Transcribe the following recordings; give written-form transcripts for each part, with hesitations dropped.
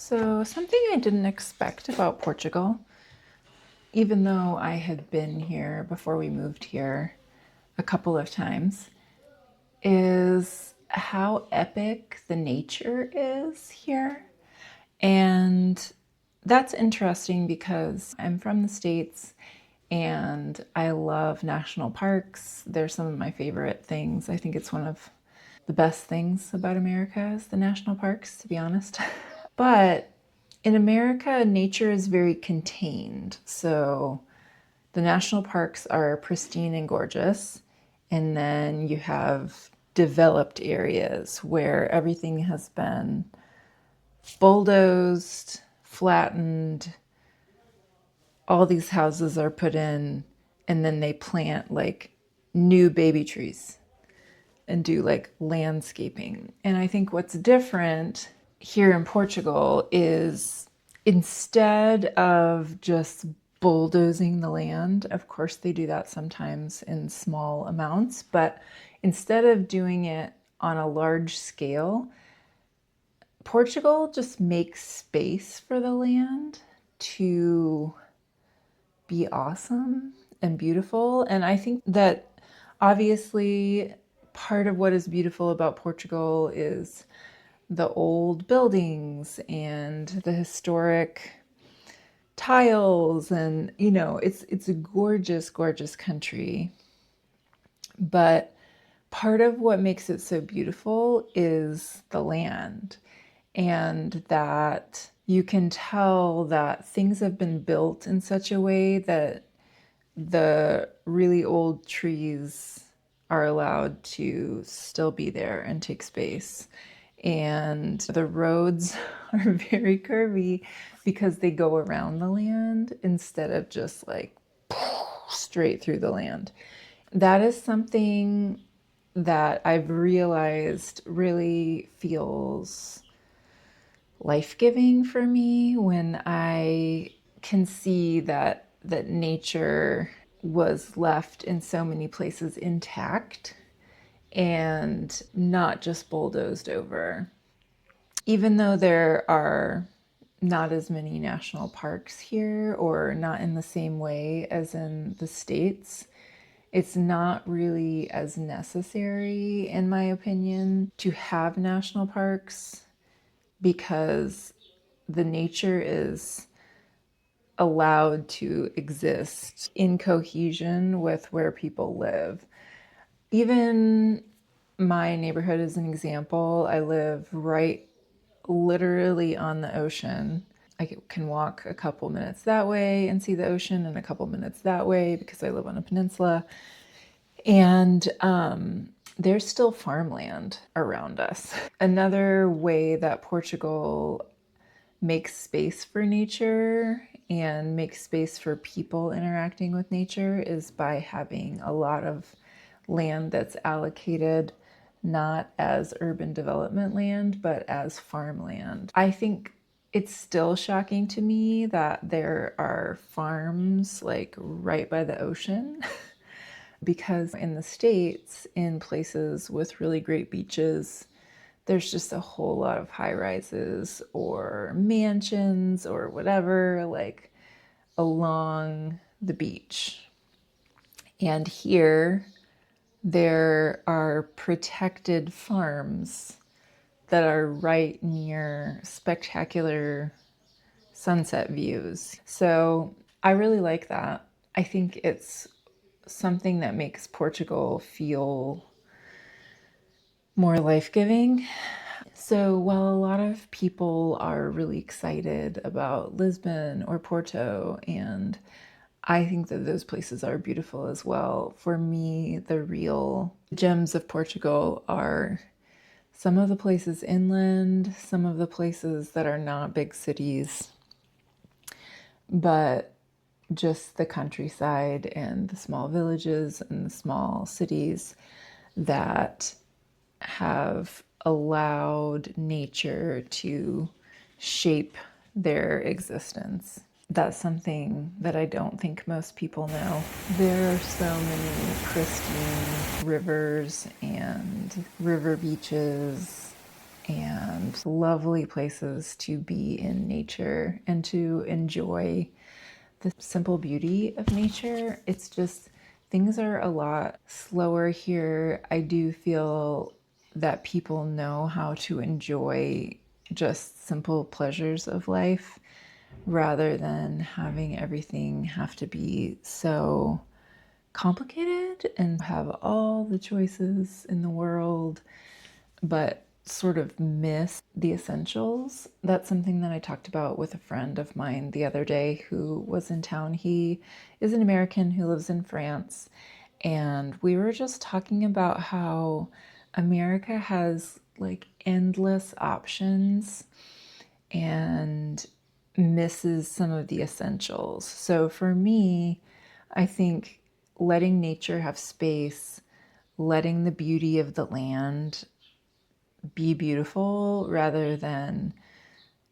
So, something I didn't expect about Portugal, even though I had been here before we moved here a couple of times, is how epic the nature is here. And that's interesting because I'm from the States and I love national parks. They're some of my favorite things. I think it's one of the best things about America is the national parks, to be honest. But in America, nature is very contained. So the national parks are pristine and gorgeous. And then you have developed areas where everything has been bulldozed, flattened, all these houses are put in, and then they plant like new baby trees and do like landscaping. And I think what's different here in Portugal is instead of just bulldozing the land, of course they do that sometimes in small amounts, but instead of doing it on a large scale, Portugal just makes space for the land to be awesome and beautiful. And I think that obviously part of what is beautiful about Portugal is the old buildings and the historic tiles, and it's a gorgeous country. But part of what makes it so beautiful is the land, and that you can tell that things have been built in such a way that the really old trees are allowed to still be there and take space. And the roads are very curvy because they go around the land instead of just like straight through the land. That is something that I've realized really feels life-giving for me when I can see that nature was left in so many places intact and not just bulldozed over. Even though there are not as many national parks here, or not in the same way as in the States, it's not really as necessary, in my opinion, to have national parks because the nature is allowed to exist in cohesion with where people live. Even my neighborhood is an example. I live right literally on the ocean. I can walk a couple minutes that way and see the ocean, and a couple minutes that way because I live on a peninsula. And there's still farmland around us. Another way that Portugal makes space for nature and makes space for people interacting with nature is by having a lot of land that's allocated not as urban development land, but as farmland. I think it's still shocking to me that there are farms like right by the ocean. Because in the States, in places with really great beaches, there's just a whole lot of high rises or mansions or whatever, like along the beach. And here, there are protected farms that are right near spectacular sunset views. So I really like that. I think it's something that makes Portugal feel more life-giving. So while a lot of people are really excited about Lisbon or Porto, and I think that those places are beautiful as well, for me, the real gems of Portugal are some of the places inland, some of the places that are not big cities, but just the countryside and the small villages and the small cities that have allowed nature to shape their existence. That's something that I don't think most people know. There are so many pristine rivers and river beaches and lovely places to be in nature and to enjoy the simple beauty of nature. It's just things are a lot slower here. I do feel that people know how to enjoy just simple pleasures of life rather than having everything have to be so complicated and have all the choices in the world, but sort of miss the essentials. That's something that I talked about with a friend of mine the other day who was in town. He is an American who lives in France. And we were just talking about how America has like endless options and misses some of the essentials. So for me, I think letting nature have space, letting the beauty of the land be beautiful rather than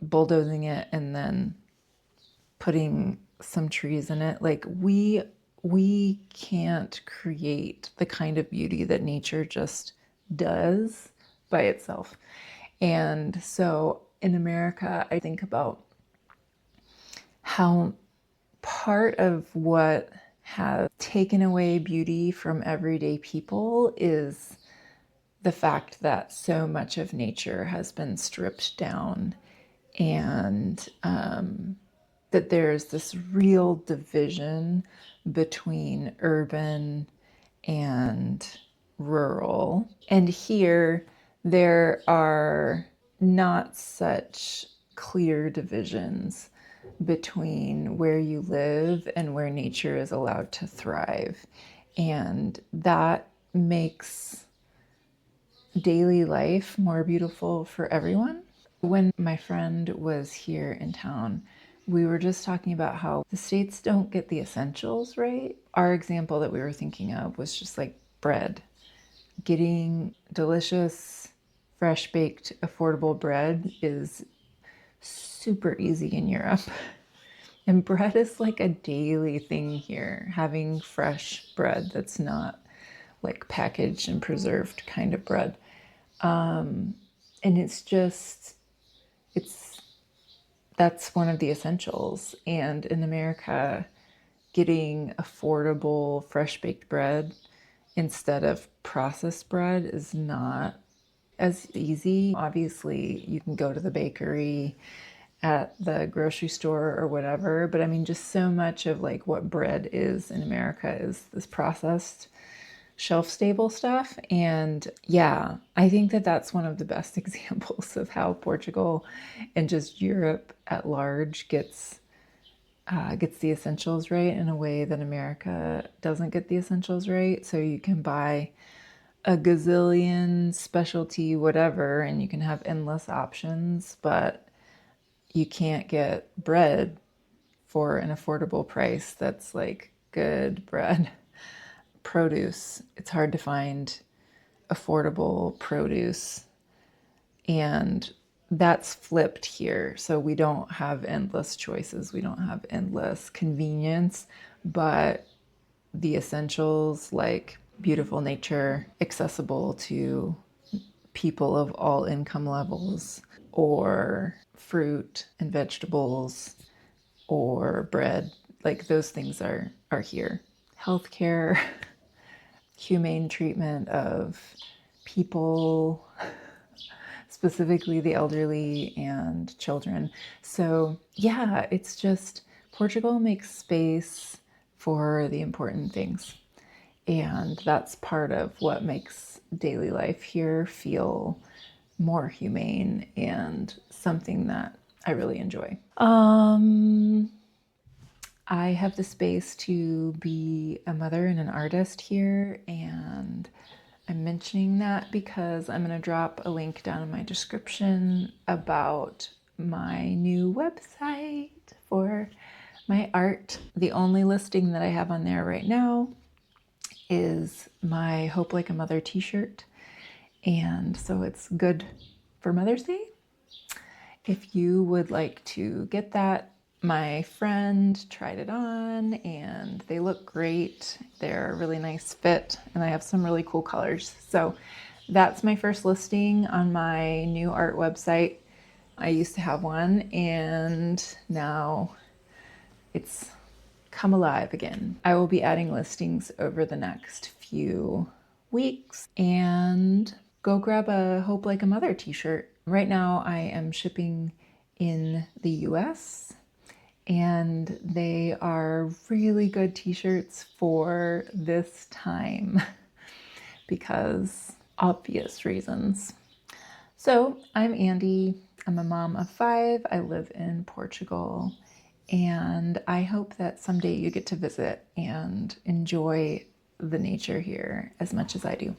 bulldozing it and then putting some trees in it. Like we can't create the kind of beauty that nature just does by itself. And so in America, I think about how part of what has taken away beauty from everyday people is the fact that so much of nature has been stripped down, and that there's this real division between urban and rural. And here there are not such clear divisions between where you live and where nature is allowed to thrive. And that makes daily life more beautiful for everyone. When my friend was here in town, we were just talking about how the states don't get the essentials right. Our example that we were thinking of was just like bread. Getting delicious, fresh baked, affordable bread is super easy in Europe. And bread is like a daily thing here, having fresh bread that's not like packaged and preserved kind of bread. And it's just, it's, that's one of the essentials. And in America, getting affordable, fresh baked bread instead of processed bread is not as easy. Obviously, you can go to the bakery at the grocery store or whatever, but I mean, just so much of like what bread is in America is this processed shelf stable stuff. And yeah, I think that that's one of the best examples of how Portugal and just Europe at large gets the essentials right in a way that America doesn't get the essentials right. So you can buy a gazillion specialty whatever and you can have endless options, but you can't get bread for an affordable price that's like good bread. Produce, it's hard to find affordable produce, and that's flipped here. So we don't have endless choices, we don't have endless convenience, but the essentials like beautiful nature accessible to people of all income levels, or fruit and vegetables, or bread, like those things are here. Healthcare, humane treatment of people, specifically the elderly and children. So, yeah, it's just Portugal makes space for the important things. And that's part of what makes daily life here feel more humane and something that I really enjoy. I have the space to be a mother and an artist here, and I'm mentioning that because I'm going to drop a link down in my description about my new website for my art. The only listing that I have on there right now is my Hope Like a Mother t-shirt, and so it's good for Mother's Day. If you would like to get that, my friend tried it on and they look great. They're a really nice fit and I have some really cool colors. So that's my first listing on my new art website. I used to have one, and now it's come alive again. I will be adding listings over the next few weeks, and go grab a Hope Like a Mother t-shirt. Right now I am shipping in the US, and they are really good t-shirts for this time because obvious reasons. So I'm Andie. I'm a mom of 5. I live in Portugal, and I hope that someday you get to visit and enjoy the nature here as much as I do.